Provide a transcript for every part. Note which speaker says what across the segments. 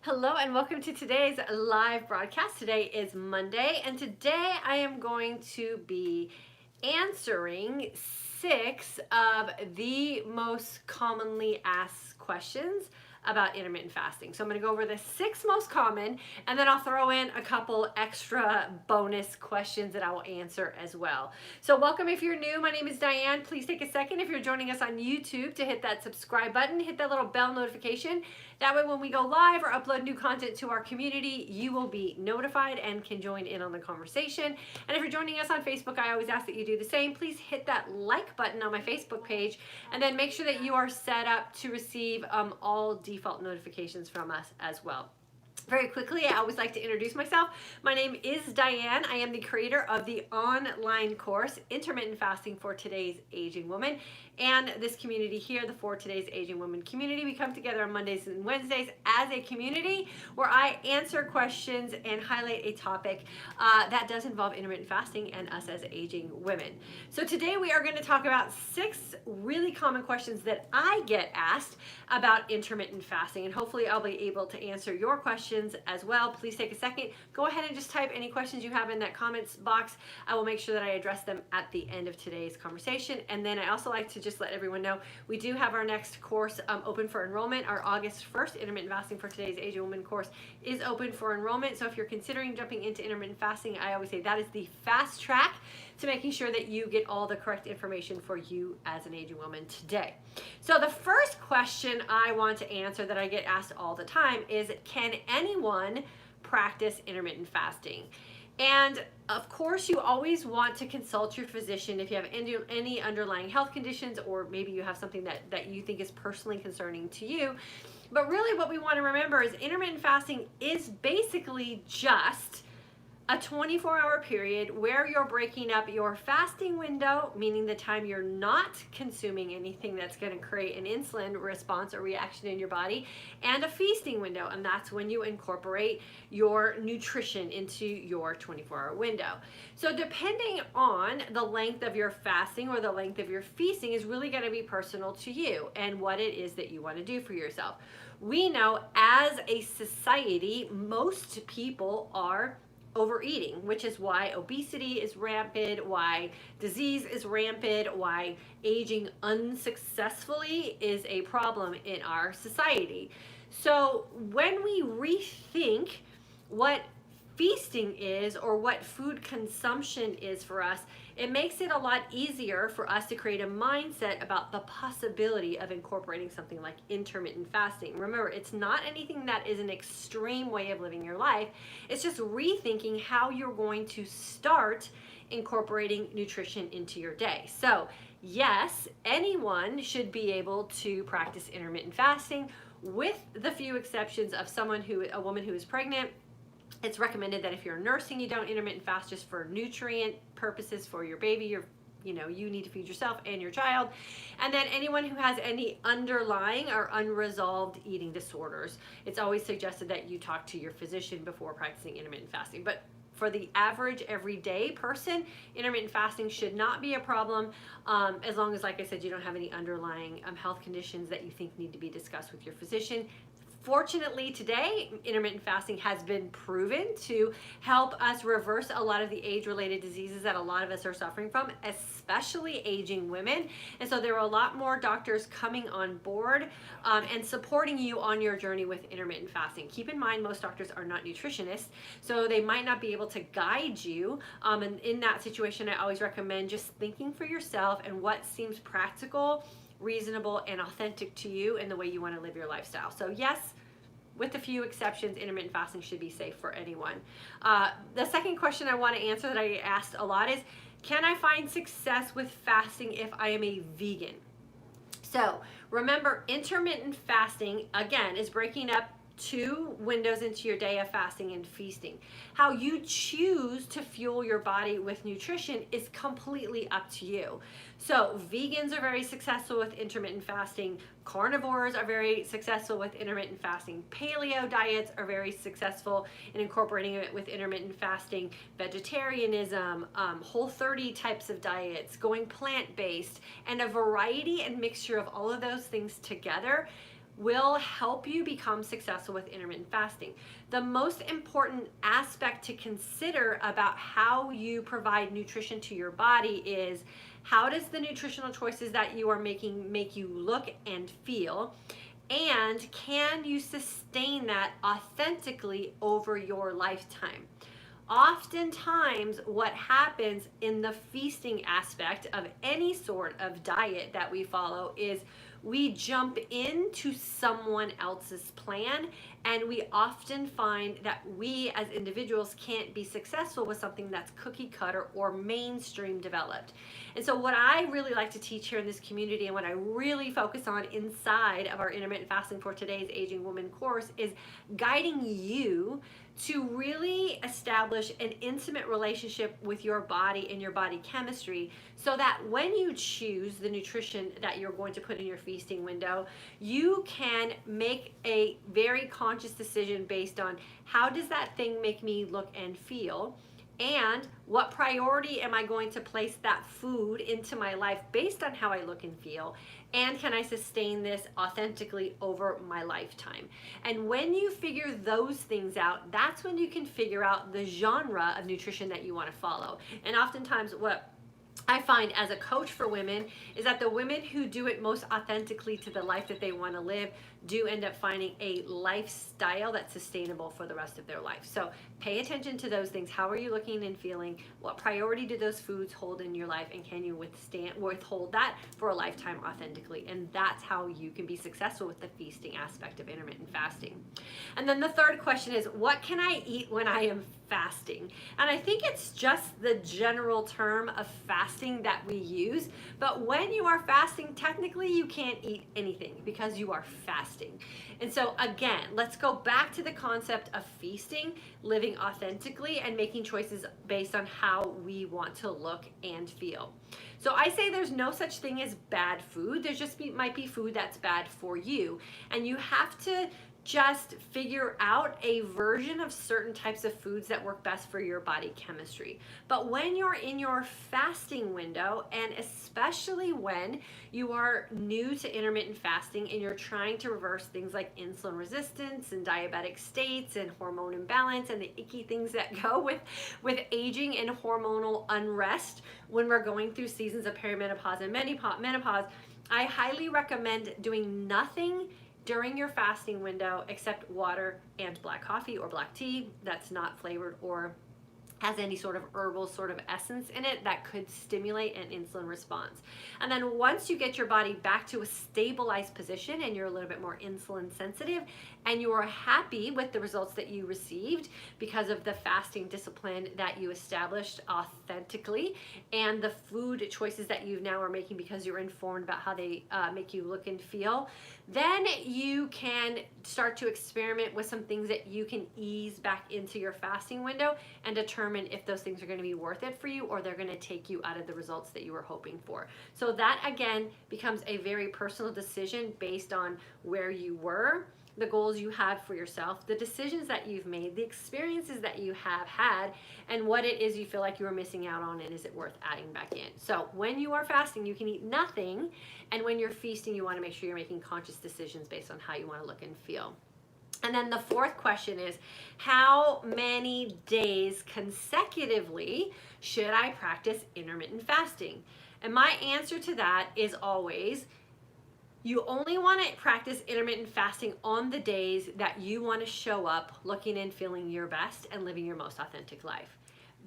Speaker 1: Hello and welcome to today's live broadcast. Today is Monday, and today I am going to be answering 6 of the most commonly asked questions about intermittent fasting. So I'm going to go over the 6 most common, and then I'll throw in a couple extra bonus questions that I will answer as well. So welcome if you're new. My name is Diane. Please take a second if you're joining us on YouTube to hit that subscribe button, hit that little bell notification. That way when we go live or upload new content to our community, you will be notified and can join in on the conversation. And if you're joining us on Facebook, I always ask that you do the same. Please hit that like button on my Facebook page, and then make sure that you are set up to receive all default notifications from us as well. Very quickly, I always like to introduce myself. My name is Diane. I am the creator of the online course, Intermittent Fasting for Today's Aging Woman. And this community here, the For Today's Aging Woman community, we come together on Mondays and Wednesdays as a community where I answer questions and highlight a topic that does involve intermittent fasting and us as aging women. So today we are going to talk about 6 really common questions that I get asked about intermittent fasting, and hopefully I'll be able to answer your questions as well. Please take a second, go ahead and just type any questions you have in that comments box. I will make sure that I address them at the end of today's conversation. And then I also like to just let everyone know we do have our next course open for enrollment. Our August 1st Intermittent Fasting for Today's Aging Woman course is open for enrollment. So if you're considering jumping into intermittent fasting, I always say that is the fast track to making sure that you get all the correct information for you as an aging woman today. So the first question I want to answer that I get asked all the time is, can anyone practice intermittent fasting? And of course, you always want to consult your physician if you have any underlying health conditions, or maybe you have something that you think is personally concerning to you. But really what we want to remember is intermittent fasting is basically just a 24-hour period where you're breaking up your fasting window, meaning the time you're not consuming anything that's going to create an insulin response or reaction in your body, and a feasting window, and that's when you incorporate your nutrition into your 24-hour window. So depending on the length of your fasting or the length of your feasting is really going to be personal to you and what it is that you want to do for yourself. We know as a society, most people are overeating, which is why obesity is rampant, why disease is rampant, why aging unsuccessfully is a problem in our society. So when we rethink what feasting is or what food consumption is for us, it makes it a lot easier for us to create a mindset about the possibility of incorporating something like intermittent fasting. Remember, it's not anything that is an extreme way of living your life. It's just rethinking how you're going to start incorporating nutrition into your day. So yes, anyone should be able to practice intermittent fasting, with the few exceptions of a woman who is pregnant. It's recommended that if you're nursing, you don't intermittent fast just for nutrient purposes for your baby. You need to feed yourself and your child. And then anyone who has any underlying or unresolved eating disorders, it's always suggested that you talk to your physician before practicing intermittent fasting. But for the average everyday person, intermittent fasting should not be a problem, as long as, like I said, you don't have any underlying health conditions that you think need to be discussed with your physician. Fortunately, today, intermittent fasting has been proven to help us reverse a lot of the age-related diseases that a lot of us are suffering from, especially aging women. And so there are a lot more doctors coming on board and supporting you on your journey with intermittent fasting. Keep in mind, most doctors are not nutritionists, so they might not be able to guide you. And in that situation, I always recommend just thinking for yourself and what seems practical, reasonable, and authentic to you and the way you want to live your lifestyle. So yes, with a few exceptions, intermittent fasting should be safe for anyone. The second question I want to answer that I get asked a lot is, can I find success with fasting if I am a vegan? So remember, intermittent fasting, again, is breaking up 2 windows into your day of fasting and feasting. How you choose to fuel your body with nutrition is completely up to you. So vegans are very successful with intermittent fasting. Carnivores are very successful with intermittent fasting. Paleo diets are very successful in incorporating it with intermittent fasting. Vegetarianism, Whole30 types of diets, going plant-based, and a variety and mixture of all of those things together will help you become successful with intermittent fasting. The most important aspect to consider about how you provide nutrition to your body is, how does the nutritional choices that you are making make you look and feel? And can you sustain that authentically over your lifetime? Oftentimes, what happens in the feasting aspect of any sort of diet that we follow is we jump into someone else's plan, and we often find that we as individuals can't be successful with something that's cookie cutter or mainstream developed. And so what I really like to teach here in this community, and what I really focus on inside of our intermittent fasting for today's aging woman course, is guiding you to really establish an intimate relationship with your body and your body chemistry, so that when you choose the nutrition that you're going to put in your feasting window, you can make a very conscious decision based on, how does that thing make me look and feel? And what priority am I going to place that food into my life based on how I look and feel? And can I sustain this authentically over my lifetime? And when you figure those things out, that's when you can figure out the genre of nutrition that you want to follow. And oftentimes what I find as a coach for women is that the women who do it most authentically to the life that they want to live do end up finding a lifestyle that's sustainable for the rest of their life. So pay attention to those things. How are you looking and feeling? What priority do those foods hold in your life? And can you withhold that for a lifetime authentically? And that's how you can be successful with the feasting aspect of intermittent fasting. And then the third question is, what can I eat when I am fasting? And I think it's just the general term of fasting that we use, but when you are fasting, technically you can't eat anything because you are fasting. And so again, let's go back to the concept of feasting, living authentically, and making choices based on how we want to look and feel. So I say there's no such thing as bad food. There just might be food that's bad for you, and you have to just figure out a version of certain types of foods that work best for your body chemistry. But when you're in your fasting window, and especially when you are new to intermittent fasting and you're trying to reverse things like insulin resistance and diabetic states and hormone imbalance and the icky things that go with aging and hormonal unrest when we're going through seasons of perimenopause and menopause, I highly recommend doing nothing during your fasting window except water and black coffee or black tea that's not flavored or has any sort of herbal sort of essence in it that could stimulate an insulin response. And then once you get your body back to a stabilized position and you're a little bit more insulin sensitive and you are happy with the results that you received because of the fasting discipline that you established authentically and the food choices that you now are making because you're informed about how they make you look and feel, then you can start to experiment with some things that you can ease back into your fasting window and determine if those things are going to be worth it for you or they're going to take you out of the results that you were hoping for. So that again becomes a very personal decision based on where you were, the goals you had for yourself, the decisions that you've made, the experiences that you have had, and what it is you feel like you were missing out on, and is it worth adding back in. So when you are fasting, you can eat nothing, and when you're feasting, you want to make sure you're making conscious decisions based on how you want to look and feel. And then the fourth question is, how many days consecutively should I practice intermittent fasting? And my answer to that is always, you only want to practice intermittent fasting on the days that you want to show up looking and feeling your best and living your most authentic life.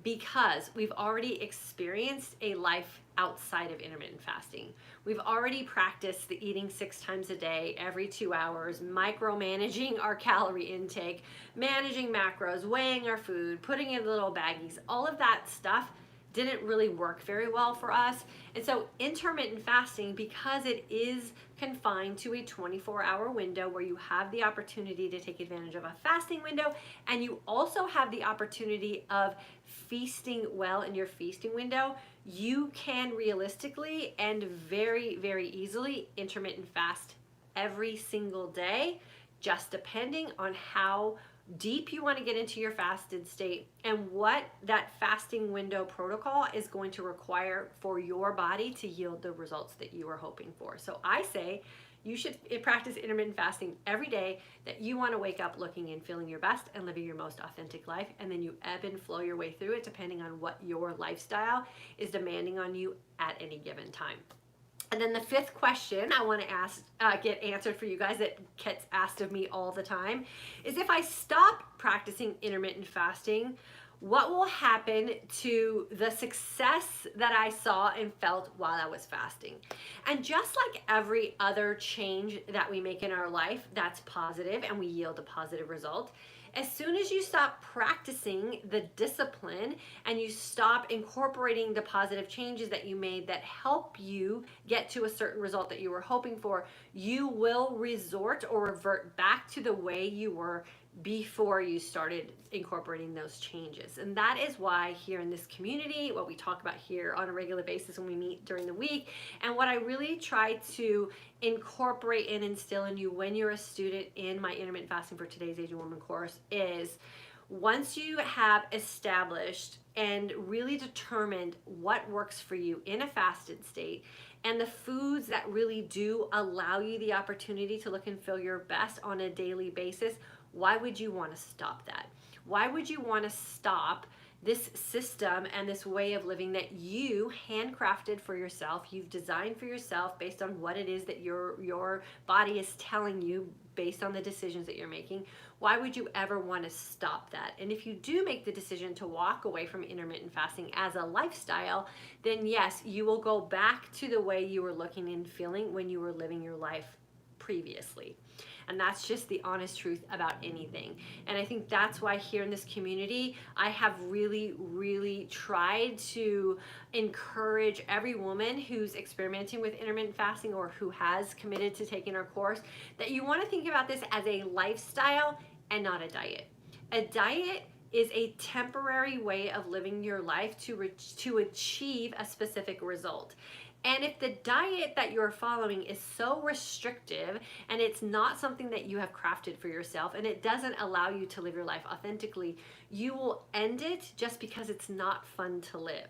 Speaker 1: Because we've already experienced a life outside of intermittent fasting. We've already practiced the eating 6 times a day, every 2 hours, micromanaging our calorie intake, managing macros, weighing our food, putting in little baggies. All of that stuff didn't really work very well for us. And so intermittent fasting, because it is confined to a 24-hour window where you have the opportunity to take advantage of a fasting window, and you also have the opportunity of feasting well in your feasting window, you can realistically and very, very easily intermittent fast every single day, just depending on how deep you want to get into your fasted state and what that fasting window protocol is going to require for your body to yield the results that you are hoping for. So I say you should practice intermittent fasting every day that you want to wake up looking and feeling your best and living your most authentic life. And then you ebb and flow your way through it depending on what your lifestyle is demanding on you at any given time. And then the fifth question I want to ask, get answered for you guys that gets asked of me all the time is, if I stop practicing intermittent fasting, what will happen to the success that I saw and felt while I was fasting? And just like every other change that we make in our life that's positive and we yield a positive result, as soon as you stop practicing the discipline and you stop incorporating the positive changes that you made that help you get to a certain result that you were hoping for, you will resort or revert back to the way you were before you started incorporating those changes. And that is why here in this community, what we talk about here on a regular basis when we meet during the week, and what I really try to incorporate and instill in you when you're a student in my Intermittent Fasting for Today's Age of Woman course is, once you have established and really determined what works for you in a fasted state, and the foods that really do allow you the opportunity to look and feel your best on a daily basis, why would you want to stop that? Why would you want to stop this system and this way of living that you handcrafted for yourself, you've designed for yourself based on what it is that your body is telling you based on the decisions that you're making? Why would you ever want to stop that? And if you do make the decision to walk away from intermittent fasting as a lifestyle, then yes, you will go back to the way you were looking and feeling when you were living your life previously. And that's just the honest truth about anything. And I think that's why here in this community, I have really tried to encourage every woman who's experimenting with intermittent fasting or who has committed to taking our course, that you want to think about this as a lifestyle and not a diet. A diet is a temporary way of living your life to achieve a specific result. And if the diet that you're following is so restrictive and it's not something that you have crafted for yourself and it doesn't allow you to live your life authentically, you will end it just because it's not fun to live.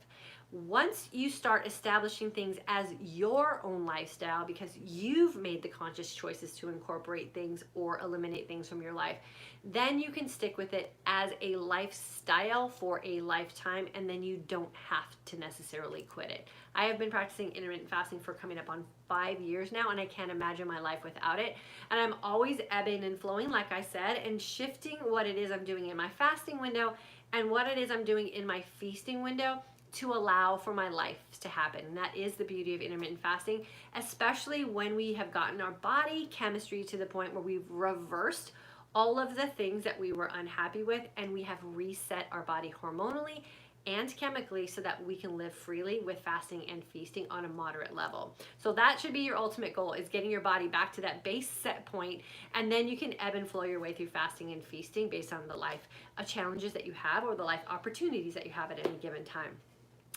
Speaker 1: Once you start establishing things as your own lifestyle because you've made the conscious choices to incorporate things or eliminate things from your life, then you can stick with it as a lifestyle for a lifetime, and then you don't have to necessarily quit it. I have been practicing intermittent fasting for coming up on 5 years now, and I can't imagine my life without it. And I'm always ebbing and flowing, like I said, and shifting what it is I'm doing in my fasting window and what it is I'm doing in my feasting window to allow for my life to happen. And that is the beauty of intermittent fasting, especially when we have gotten our body chemistry to the point where we've reversed all of the things that we were unhappy with, and we have reset our body hormonally and chemically so that we can live freely with fasting and feasting on a moderate level. So that should be your ultimate goal, is getting your body back to that base set point, and then you can ebb and flow your way through fasting and feasting based on the life challenges that you have or the life opportunities that you have at any given time.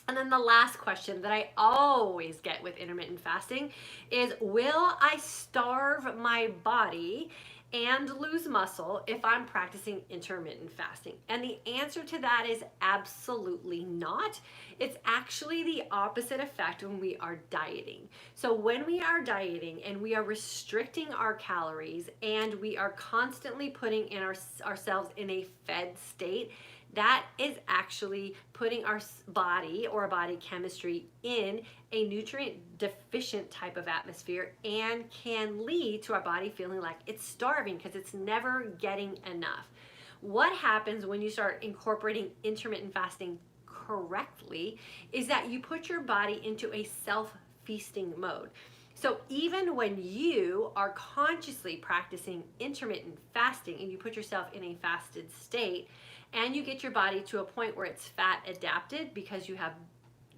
Speaker 1: And then the last question that I always get with intermittent fasting is, will I starve my body and lose muscle if I'm practicing intermittent fasting? And the answer to that is absolutely not. It's actually the opposite effect when we are dieting. So when we are dieting and we are restricting our calories and we are constantly putting in ourselves in a fed state, that is actually putting our body or body chemistry in a nutrient deficient type of atmosphere and can lead to our body feeling like it's starving because it's never getting enough. What happens when you start incorporating intermittent fasting correctly is that you put your body into a self-feasting mode. So even when you are consciously practicing intermittent fasting and you put yourself in a fasted state, and you get your body to a point where it's fat adapted because you have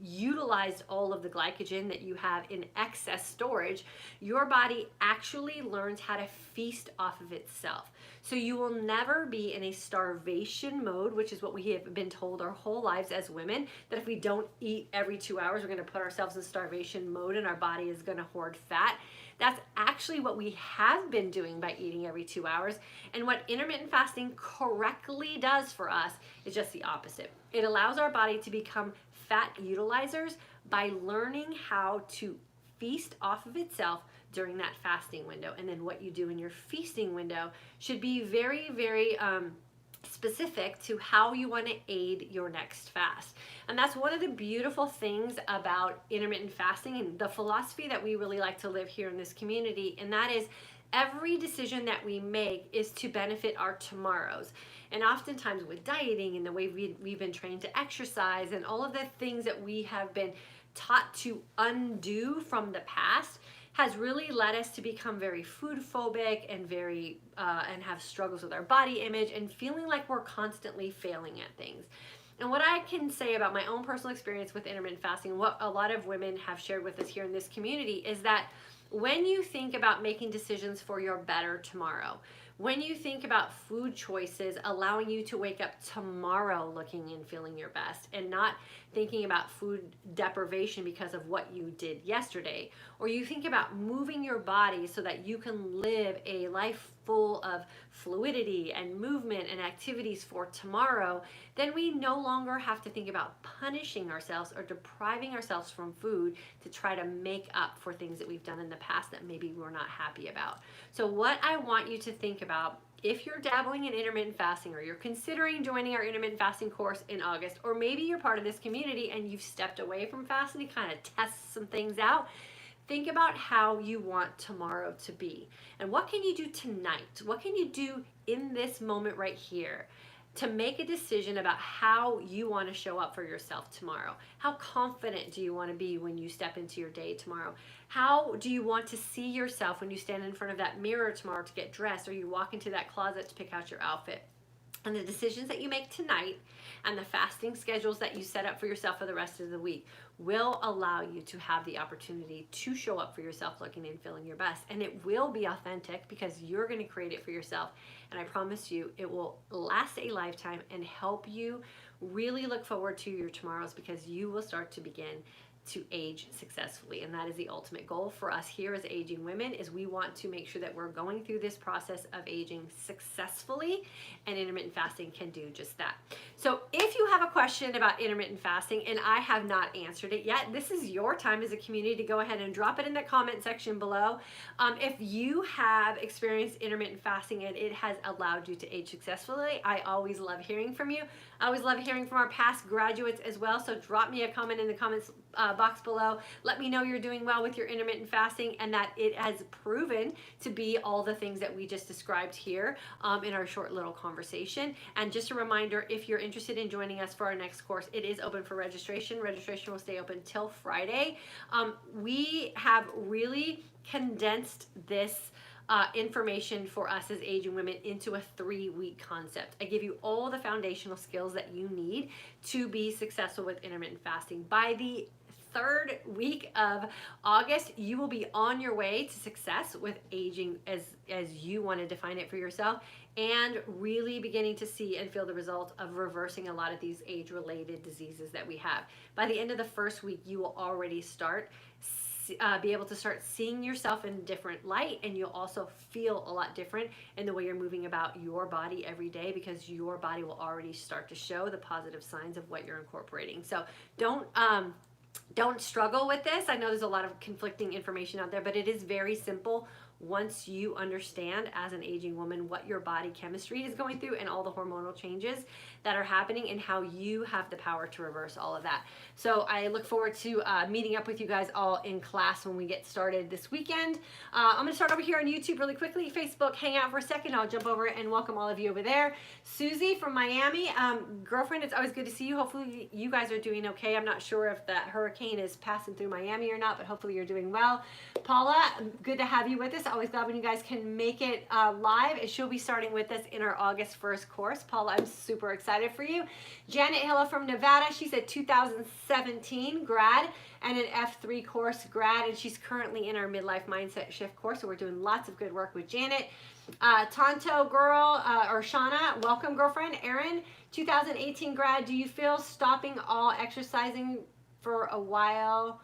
Speaker 1: utilized all of the glycogen that you have in excess storage, your body actually learns how to feast off of itself. So you will never be in a starvation mode, which is what we have been told our whole lives as women, that if we don't eat every 2 hours, we're going to put ourselves in starvation mode and our body is going to hoard fat. That's actually what we have been doing by eating every 2 hours. And what intermittent fasting correctly does for us is just the opposite. It allows our body to become fat utilizers by learning how to feast off of itself during that fasting window. And then what you do in your feasting window should be very, very specific to how you want to aid your next fast. And that's one of the beautiful things about intermittent fasting and the philosophy that we really like to live here in this community. And that is, every decision that we make is to benefit our tomorrows. And oftentimes with dieting and the way we've been trained to exercise and all of the things that we have been taught to undo from the past has really led us to become very food phobic and very and have struggles with our body image and feeling like we're constantly failing at things. And what I can say about my own personal experience with intermittent fasting, what a lot of women have shared with us here in this community, is that when you think about making decisions for your better tomorrow, when you think about food choices allowing you to wake up tomorrow looking and feeling your best and not thinking about food deprivation because of what you did yesterday, or you think about moving your body so that you can live a life full of fluidity and movement and activities for tomorrow, then we no longer have to think about punishing ourselves or depriving ourselves from food to try to make up for things that we've done in the past that maybe we're not happy about. So what I want you to think about, if you're dabbling in intermittent fasting or you're considering joining our intermittent fasting course in August, or maybe you're part of this community and you've stepped away from fasting to kind of test some things out, think about how you want tomorrow to be. And what can you do tonight? What can you do in this moment right here to make a decision about how you want to show up for yourself tomorrow? How confident do you want to be when you step into your day tomorrow? How do you want to see yourself when you stand in front of that mirror tomorrow to get dressed, or you walk into that closet to pick out your outfit? And the decisions that you make tonight and the fasting schedules that you set up for yourself for the rest of the week will allow you to have the opportunity to show up for yourself looking and feeling your best. And it will be authentic because you're going to create it for yourself. And I promise you, it will last a lifetime and help you really look forward to your tomorrows, because you will start to begin to age successfully. And that is the ultimate goal for us here as aging women, is we want to make sure that we're going through this process of aging successfully, and intermittent fasting can do just that. So if you have a question about intermittent fasting and I have not answered it yet, this is your time as a community to go ahead and drop it in the comment section below. If you have experienced intermittent fasting and it has allowed you to age successfully, I always love hearing from you. I always love hearing from our past graduates as well. So drop me a comment in the comments box below. Let me know you're doing well with your intermittent fasting and that it has proven to be all the things that we just described here in our short little conversation. And just a reminder, if you're interested in joining us for our next course, it is open for registration. Registration will stay open till Friday. We have really condensed this information for us as aging women into a 3-week concept. I give you all the foundational skills that you need to be successful with intermittent fasting. By the 3rd week of August, you will be on your way to success with aging as you want to define it for yourself, and really beginning to see and feel the result of reversing a lot of these age-related diseases that we have. By the end of the 1st week, you will already be able to start seeing yourself in a different light, and you'll also feel a lot different in the way you're moving about your body every day, because your body will already start to show the positive signs of what you're incorporating. So don't struggle with this. I know there's a lot of conflicting information out there, but it is very simple once you understand as an aging woman what your body chemistry is going through and all the hormonal changes that are happening and how you have the power to reverse all of that. So I look forward to meeting up with you guys all in class when we get started this weekend. I'm going to start over here on YouTube really quickly. Facebook, hang out for a second. I'll jump over and welcome all of you over there. Susie from Miami, girlfriend, it's always good to see you. Hopefully you guys are doing okay. I'm not sure if that hurricane is passing through Miami or not, but hopefully you're doing well. Paula, good to have you with us. Always glad when you guys can make it live. She'll be starting with us in our August 1st course. Paula, I'm super excited for you. Janet Hilla from Nevada, she's a 2017 grad and an F3 course grad, and she's currently in our midlife mindset shift course, so we're doing lots of good work with Janet. Tonto girl, or Shauna, welcome girlfriend. Erin, 2018 grad, do you feel stopping all exercising for a while?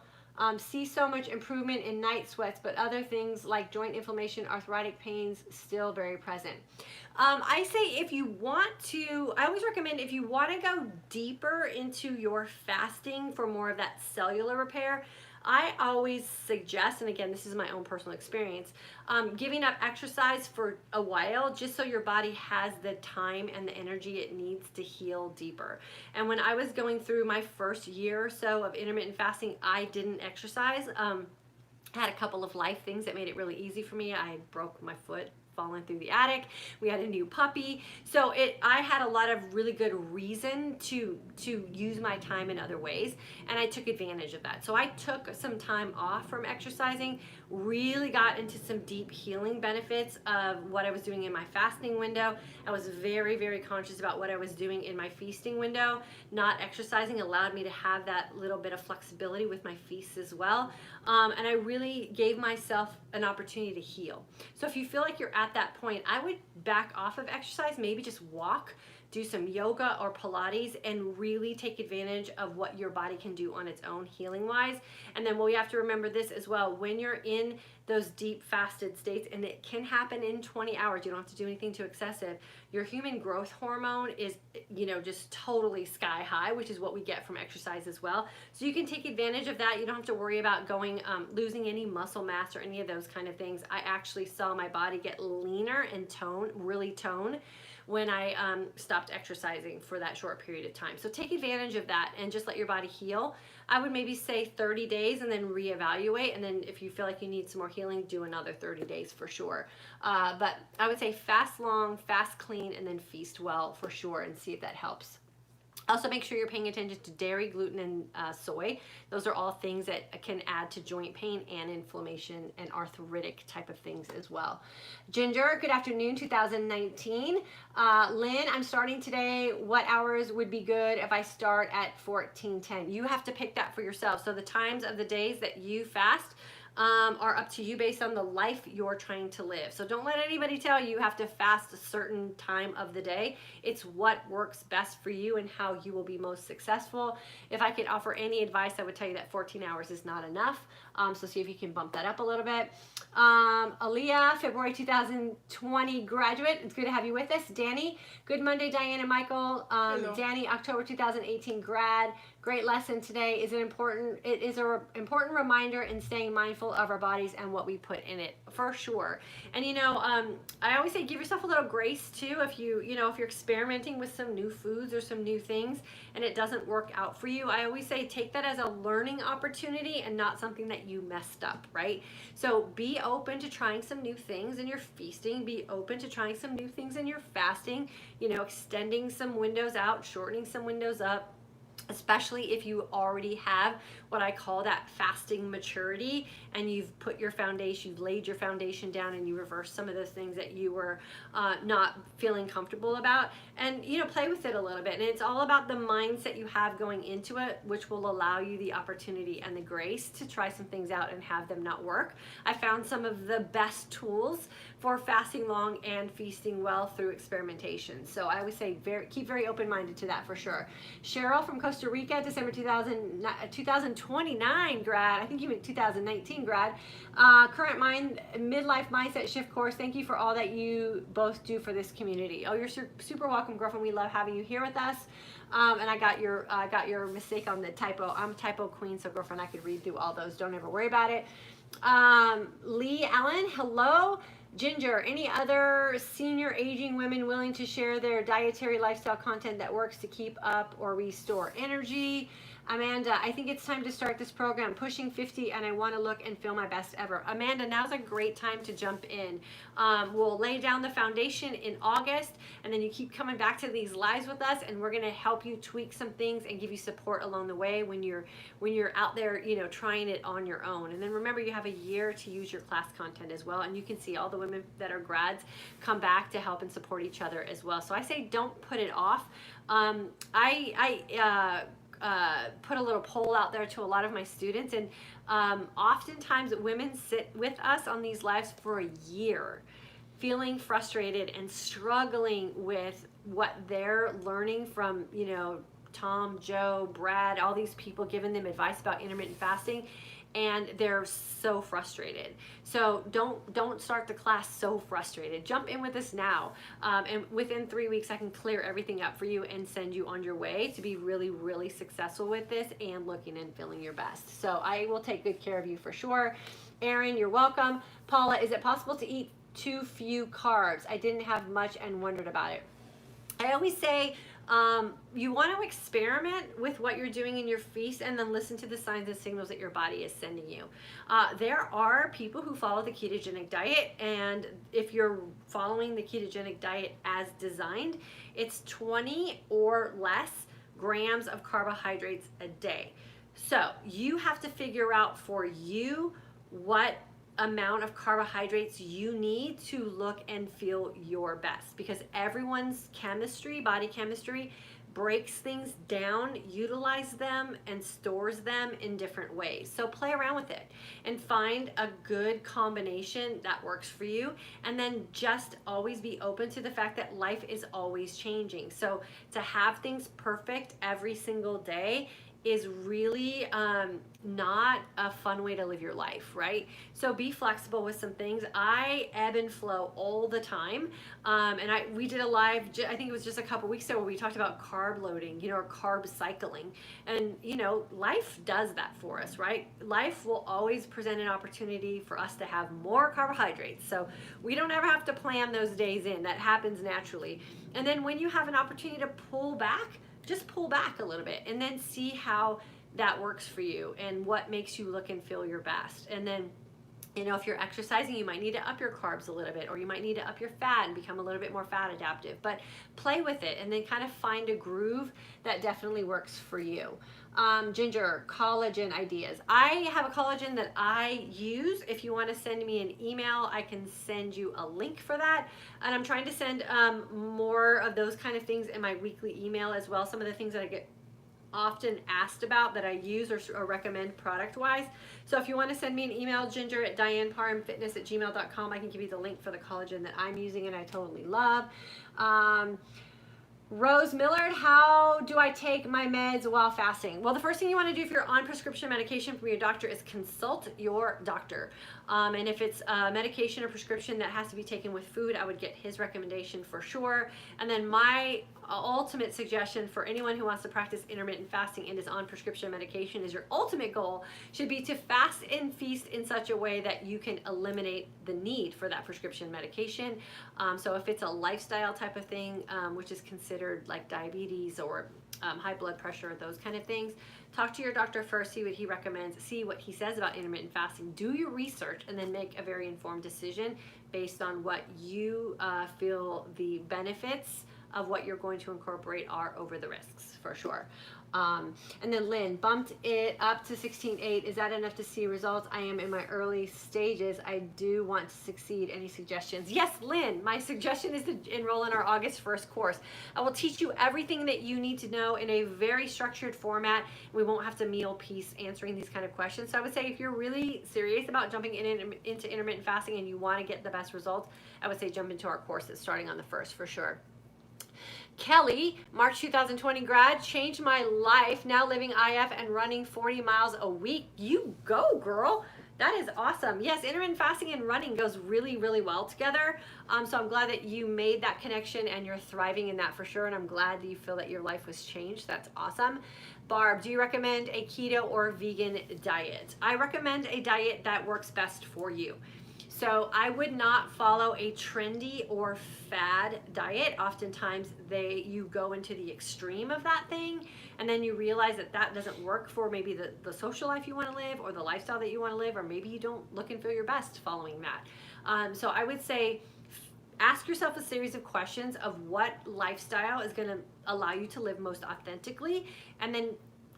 Speaker 1: See so much improvement in night sweats, but other things like joint inflammation, arthritic pains, still very present. I say if you want to, I always recommend if you want to go deeper into your fasting for more of that cellular repair, I always suggest, and again, this is my own personal experience, giving up exercise for a while just so your body has the time and the energy it needs to heal deeper. And when I was going through my first year or so of intermittent fasting, I didn't exercise. Had a couple of life things that made it really easy for me. I broke my foot falling through the attic. We had a new puppy. So I had a lot of really good reason to use my time in other ways, and I took advantage of that. So I took some time off from exercising, really got into some deep healing benefits of what I was doing in my fasting window. I was very, very conscious about what I was doing in my feasting window. Not exercising allowed me to have that little bit of flexibility with my feasts as well. And I really gave myself an opportunity to heal. So if you feel like you're at that point, I would back off of exercise, maybe just walk, do some yoga or Pilates, and really take advantage of what your body can do on its own healing wise. And then we have to remember this as well, when you're in those deep fasted states, and it can happen in 20 hours, you don't have to do anything too excessive, your human growth hormone is, just totally sky high, which is what we get from exercise as well. So you can take advantage of that. You don't have to worry about losing any muscle mass or any of those kind of things. I actually saw my body get leaner and really tone when I stopped exercising for that short period of time. So take advantage of that and just let your body heal. I would maybe say 30 days and then reevaluate. And then if you feel like you need some more healing, do another 30 days for sure. But I would say fast long, fast clean, and then feast well for sure, and see if that helps. Also, make sure you're paying attention to dairy, gluten, and soy. Those are all things that can add to joint pain and inflammation and arthritic type of things as well. Ginger, good afternoon, 2019. Lynn, I'm starting today. What hours would be good if I start at 14:10? You have to pick that for yourself. So the times of the days that you fast are up to you based on the life you're trying to live. So don't let anybody tell you have to fast a certain time of the day. It's what works best for you and how you will be most successful. If I could offer any advice, I would tell you that 14 hours is not enough. So see if you can bump that up a little bit. Aaliyah, February 2020 graduate. It's good to have you with us. Danny, good Monday, Diane and Michael. Danny, October 2018 grad. Great lesson today. It is an important reminder in staying mindful of our bodies and what we put in it, for sure. And I always say give yourself a little grace too if you're experimenting with some new foods or some new things and it doesn't work out for you. I always say take that as a learning opportunity and not something that you messed up, right? So be open to trying some new things in your feasting, be open to trying some new things in your fasting, extending some windows out, shortening some windows up, especially if you already have what I call that fasting maturity and you've put your foundation, you've laid your foundation down and you reverse some of those things that you were not feeling comfortable about, and play with it a little bit. And it's all about the mindset you have going into it, which will allow you the opportunity and the grace to try some things out and have them not work. I found some of the best tools for fasting long and feasting well through experimentation. So I would say keep very open-minded to that for sure. Cheryl from Costa Rica, December 2029 grad. I think you meant 2019 grad. Current midlife mindset shift course. Thank you for all that you both do for this community. Oh, you're super welcome, girlfriend. We love having you here with us. And I got your mistake on the typo. I'm a typo queen, so girlfriend, I could read through all those. Don't ever worry about it. Lee Allen, hello. Ginger, any other senior aging women willing to share their dietary lifestyle content that works to keep up or restore energy? Amanda, I think it's time to start this program. Pushing 50 and I want to look and feel my best ever. Amanda, now's a great time to jump in. We'll lay down the foundation in August, and then you keep coming back to these lives with us, and we're going to help you tweak some things and give you support along the way when you're out there, trying it on your own. And then remember, you have a year to use your class content as well, and you can see all the women that are grads come back to help and support each other as well. So I say don't put it off. Put a little poll out there to a lot of my students, and oftentimes women sit with us on these lives for a year feeling frustrated and struggling with what they're learning from Tom, Joe, Brad, all these people giving them advice about intermittent fasting, and they're so frustrated. So don't start the class so frustrated. Jump in with us now, and within 3 weeks I can clear everything up for you and send you on your way to be really, really successful with this and looking and feeling your best. So I will take good care of you for sure. Aaron, you're welcome. Paula, is it possible to eat too few carbs? I didn't have much and wondered about it. I always say you want to experiment with what you're doing in your feast and then listen to the signs and signals that your body is sending you. There are people who follow the ketogenic diet, and if you're following the ketogenic diet as designed, it's 20 or less grams of carbohydrates a day. So you have to figure out for you what amount of carbohydrates you need to look and feel your best, because everyone's chemistry, body chemistry, breaks things down, utilize them, and stores them in different ways. So play around with it and find a good combination that works for you, and then just always be open to the fact that life is always changing. So to have things perfect every single day is really not a fun way to live your life, right? So be flexible with some things. I ebb and flow all the time, and we did a live, I think it was just a couple weeks ago, where we talked about carb loading, or carb cycling, and life does that for us, right? Life will always present an opportunity for us to have more carbohydrates, so we don't ever have to plan those days in. That happens naturally. And then when you have an opportunity to pull back, just pull back a little bit and then see how that works for you and what makes you look and feel your best. And then, if you're exercising, you might need to up your carbs a little bit, or you might need to up your fat and become a little bit more fat adaptive. But play with it and then kind of find a groove that definitely works for you. Ginger, collagen ideas. I have a collagen that I use. If you want to send me an email, I can send you a link for that. And I'm trying to send more of those kind of things in my weekly email as well. Some of the things that I get often asked about that I use or recommend product-wise. So if you want to send me an email, Ginger at dianeparhamfitness@gmail.com, I can give you the link for the collagen that I'm using and I totally love. Rose Millard, how do I take my meds while fasting? Well, the first thing you want to do if you're on prescription medication from your doctor is consult your doctor. And if it's a medication or prescription that has to be taken with food, I would get his recommendation for sure. And then my ultimate suggestion for anyone who wants to practice intermittent fasting and is on prescription medication is your ultimate goal should be to fast and feast in such a way that you can eliminate the need for that prescription medication. So if it's a lifestyle type of thing, which is considered like diabetes or high blood pressure, those kind of things, talk to your doctor first, see what he recommends, see what he says about intermittent fasting, do your research, and then make a very informed decision based on what you feel the benefits of what you're going to incorporate are over the risks, for sure. And then Lynn, bumped it up to 16.8. Is that enough to see results? I am in my early stages. I do want to succeed. Any suggestions? Yes, Lynn, my suggestion is to enroll in our August 1st course. I will teach you everything that you need to know in a very structured format. We won't have to meal piece answering these kind of questions. So I would say if you're really serious about jumping into intermittent fasting and you want to get the best results, I would say jump into our courses starting on the 1st for sure. Kelly, March 2020 grad, changed my life, now living IF and running 40 miles a week. You go, girl. That is awesome. Yes, intermittent fasting and running goes really, really well together. So I'm glad that you made that connection and you're thriving in that for sure. And I'm glad that you feel that your life was changed. That's awesome. Barb, do you recommend a keto or vegan diet? I recommend a diet that works best for you. So I would not follow a trendy or fad diet. Oftentimes you go into the extreme of that thing and then you realize that that doesn't work for maybe the social life you want to live or the lifestyle that you want to live, or maybe you don't look and feel your best following that. So I would say ask yourself a series of questions of what lifestyle is going to allow you to live most authentically, and then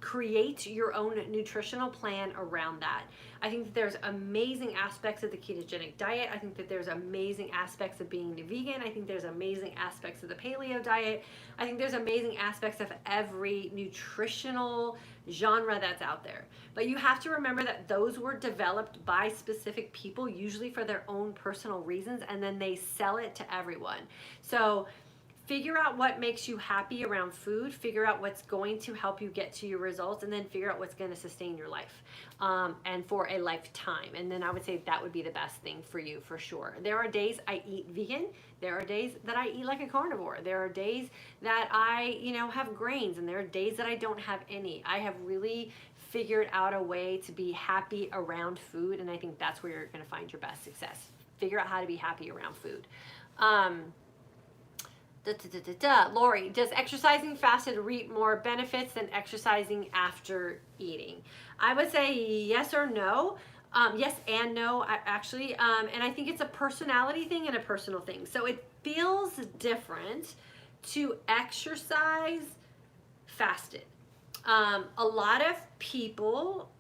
Speaker 1: create your own nutritional plan around that. I think that there's amazing aspects of the ketogenic diet. I think that there's amazing aspects of being vegan. I think there's amazing aspects of the paleo diet. I think there's amazing aspects of every nutritional genre that's out there. But you have to remember that those were developed by specific people, usually for their own personal reasons, and then they sell it to everyone. So figure out what makes you happy around food, figure out what's going to help you get to your results, and then figure out what's going to sustain your life and for a lifetime. And then I would say that would be the best thing for you for sure. There are days I eat vegan. There are days that I eat like a carnivore. There are days that I, have grains, and there are days that I don't have any. I have really figured out a way to be happy around food, and I think that's where you're going to find your best success. Figure out how to be happy around food. Lori, does exercising fasted reap more benefits than exercising after eating? I would say yes or no. Yes and no, actually. And I think it's a personality thing and a personal thing. So it feels different to exercise fasted. A lot of people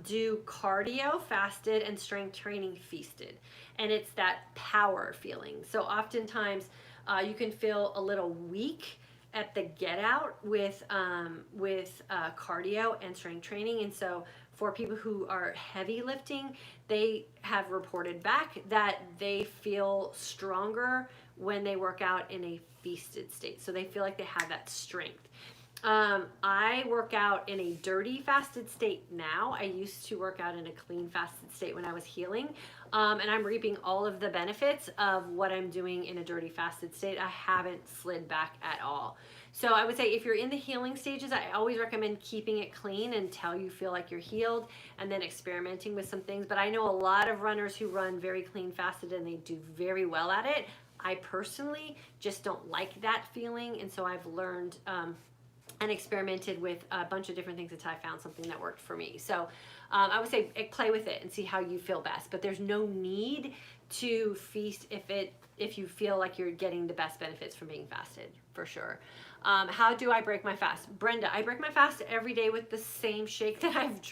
Speaker 1: do cardio fasted and strength training feasted. And it's that power feeling. So oftentimes, you can feel a little weak at the get out with cardio and strength training. And so for people who are heavy lifting, they have reported back that they feel stronger when they work out in a feasted state. So they feel like they have that strength. I work out in a dirty fasted state now. I used to work out in a clean fasted state when I was healing. And I'm reaping all of the benefits of what I'm doing in a dirty fasted state. I haven't slid back at all. So I would say if you're in the healing stages, I always recommend keeping it clean until you feel like you're healed, and then experimenting with some things. But I know a lot of runners who run very clean fasted and they do very well at it. I personally just don't like that feeling. And so I've learned and experimented with a bunch of different things until I found something that worked for me. So I would say play with it and see how you feel best. But there's no need to feast if you feel like you're getting the best benefits from being fasted, for sure. How do I break my fast? Brenda, I break my fast every day with the same shake that I've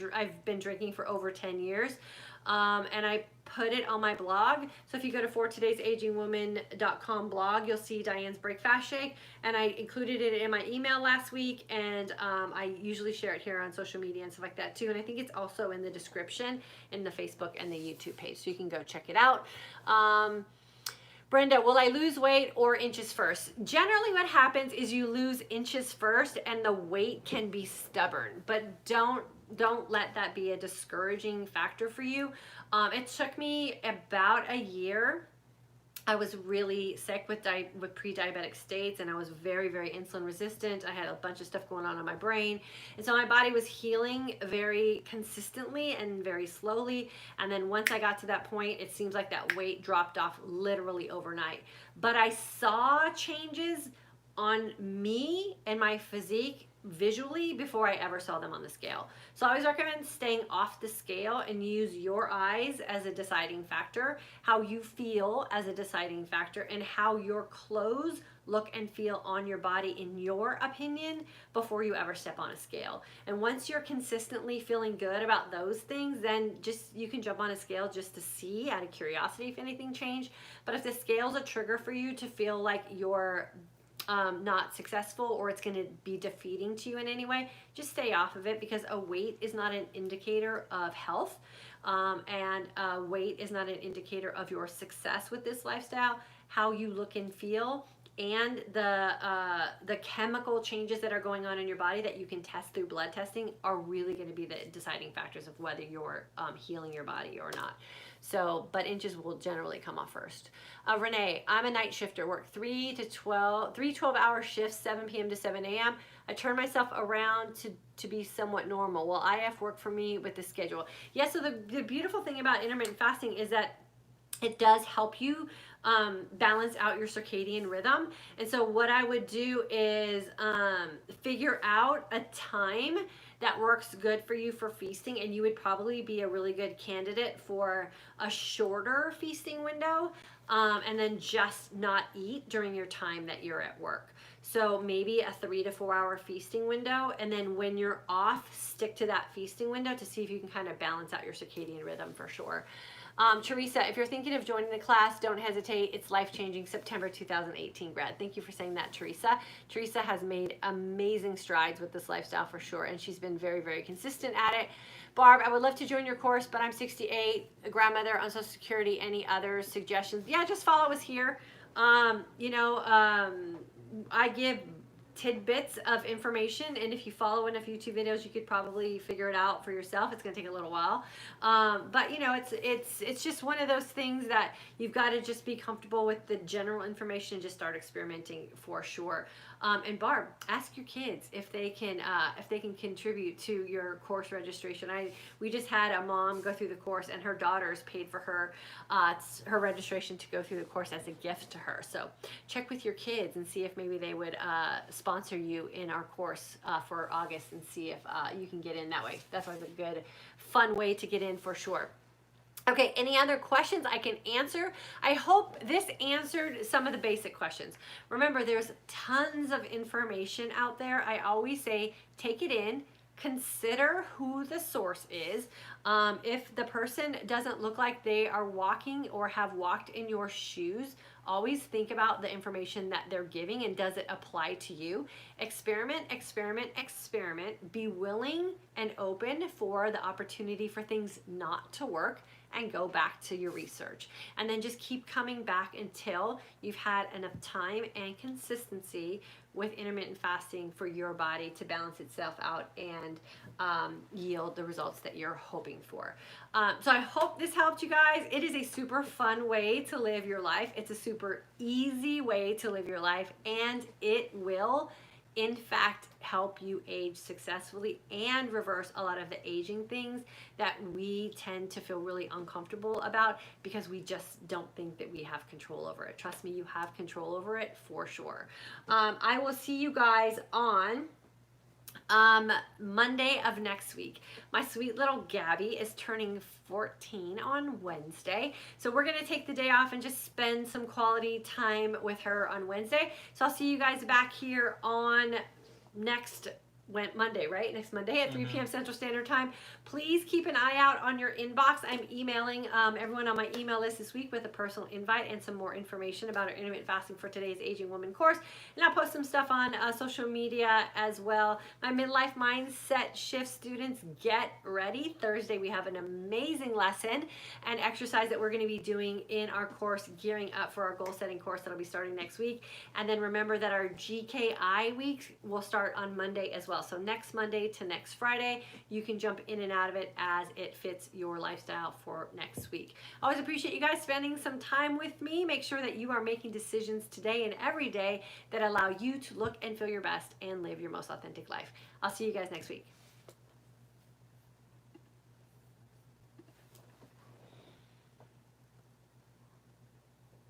Speaker 1: been drinking for over 10 years. And I put it on my blog. So if you go to fortodaysagingwoman.com blog, you'll see Diane's Break Fast Shake. And I included it in my email last week. And I usually share it here on social media and stuff like that too. And I think it's also in the description in the Facebook and the YouTube page. So you can go check it out. Brenda, will I lose weight or inches first? Generally what happens is you lose inches first and the weight can be stubborn, but don't let that be a discouraging factor for you. It took me about a year. I was really sick with pre-diabetic states, and I was very, very insulin resistant. I had a bunch of stuff going on in my brain. And so my body was healing very consistently and very slowly. And then once I got to that point, it seems like that weight dropped off literally overnight. But I saw changes on me and my physique visually before I ever saw them on the scale. So I always recommend staying off the scale and use your eyes as a deciding factor, how you feel as a deciding factor, and how your clothes look and feel on your body, in your opinion, before you ever step on a scale. And once you're consistently feeling good about those things, then you can jump on a scale just to see, out of curiosity, if anything changed. But if the scale's a trigger for you to feel like you're not successful, or it's going to be defeating to you in any way, just stay off of it, because a weight is not an indicator of health, and weight is not an indicator of your success with this lifestyle. How you look and feel, and the chemical changes that are going on in your body that you can test through blood testing, are really going to be the deciding factors of whether you're healing your body or not. So, but inches will generally come off first. Renee, I'm a night shifter, work 3 12-hour shifts, 7 p.m. to 7 a.m. I turn myself around to be somewhat normal. Will IF work for me with the schedule? Yeah, so the beautiful thing about intermittent fasting is that it does help you balance out your circadian rhythm. And so what I would do is figure out a time that works good for you for feasting, and you would probably be a really good candidate for a shorter feasting window, and then just not eat during your time that you're at work. So maybe a 3 to 4 hour feasting window, and then when you're off, stick to that feasting window to see if you can kind of balance out your circadian rhythm for sure. Teresa, if you're thinking of joining the class, don't hesitate. It's life-changing. September 2018 grad. Thank you for saying that, Teresa. Teresa has made amazing strides with this lifestyle for sure, and she's been very, very consistent at it. Barb, I would love to join your course, but I'm 68, a grandmother on Social Security. Any other suggestions? Yeah, just follow us here. I give tidbits of information, and if you follow enough YouTube videos, you could probably figure it out for yourself. It's going to take a little while, but you know, it's just one of those things that you've got to just be comfortable with the general information and just start experimenting for sure. And Barb, ask your kids if they can contribute to your course registration. We just had a mom go through the course, and her daughters paid for her registration to go through the course as a gift to her. So check with your kids and see if maybe they would sponsor you in our course for August, and see if you can get in that way. That's always a good, fun way to get in for sure. Okay, any other questions I can answer? I hope this answered some of the basic questions. Remember, there's tons of information out there. I always say, take it in, consider who the source is. If the person doesn't look like they are walking or have walked in your shoes, always think about the information that they're giving and does it apply to you. Experiment, experiment, experiment. Be willing and open for the opportunity for things not to work, and go back to your research. And then just keep coming back until you've had enough time and consistency with intermittent fasting for your body to balance itself out and yield the results that you're hoping for. So I hope this helped you guys. It is a super fun way to live your life. It's a super easy way to live your life, and it will in fact help you age successfully and reverse a lot of the aging things that we tend to feel really uncomfortable about because we just don't think that we have control over it. Trust me, you have control over it for sure. I will see you guys on Monday of next week. My sweet little Gabby is turning 14 on Wednesday. So we're going to take the day off and just spend some quality time with her on Wednesday. So I'll see you guys back here on next Monday, right? Next Monday at 3 p.m. Central Standard Time. Please keep an eye out on your inbox. I'm emailing everyone on my email list this week with a personal invite and some more information about our intermittent fasting for today's Aging Woman course. And I'll post some stuff on social media as well. My midlife mindset shift students, get ready. Thursday we have an amazing lesson and exercise that we're going to be doing in our course, gearing up for our goal setting course that'll be starting next week. And then remember that our GKI week will start on Monday as well. So next Monday to next Friday, you can jump in and out of it as it fits your lifestyle for next week. I always appreciate you guys spending some time with me. Make sure that you are making decisions today and every day that allow you to look and feel your best and live your most authentic life. I'll see you guys next week.